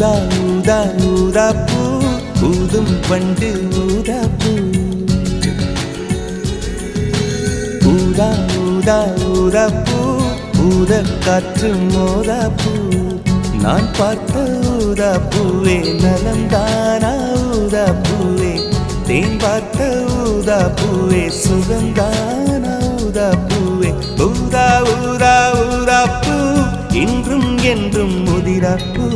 ஊதா ஊதா ஊதா பூ ஊதும் பண்டு ஊதா பூ ஊதா ஊதா ஊதா பூ ஊத காற்று மோதா பூ நான் பார்த்த ஊதா பூவே நலந்தானா ஊதா பூவே தேன் பார்த்த ஊதா பூவே சுகந்தானா ஊதா பூவே ஊதா ஊதா ஊதா பூ இன்றும் என்றும் முதிரா பூ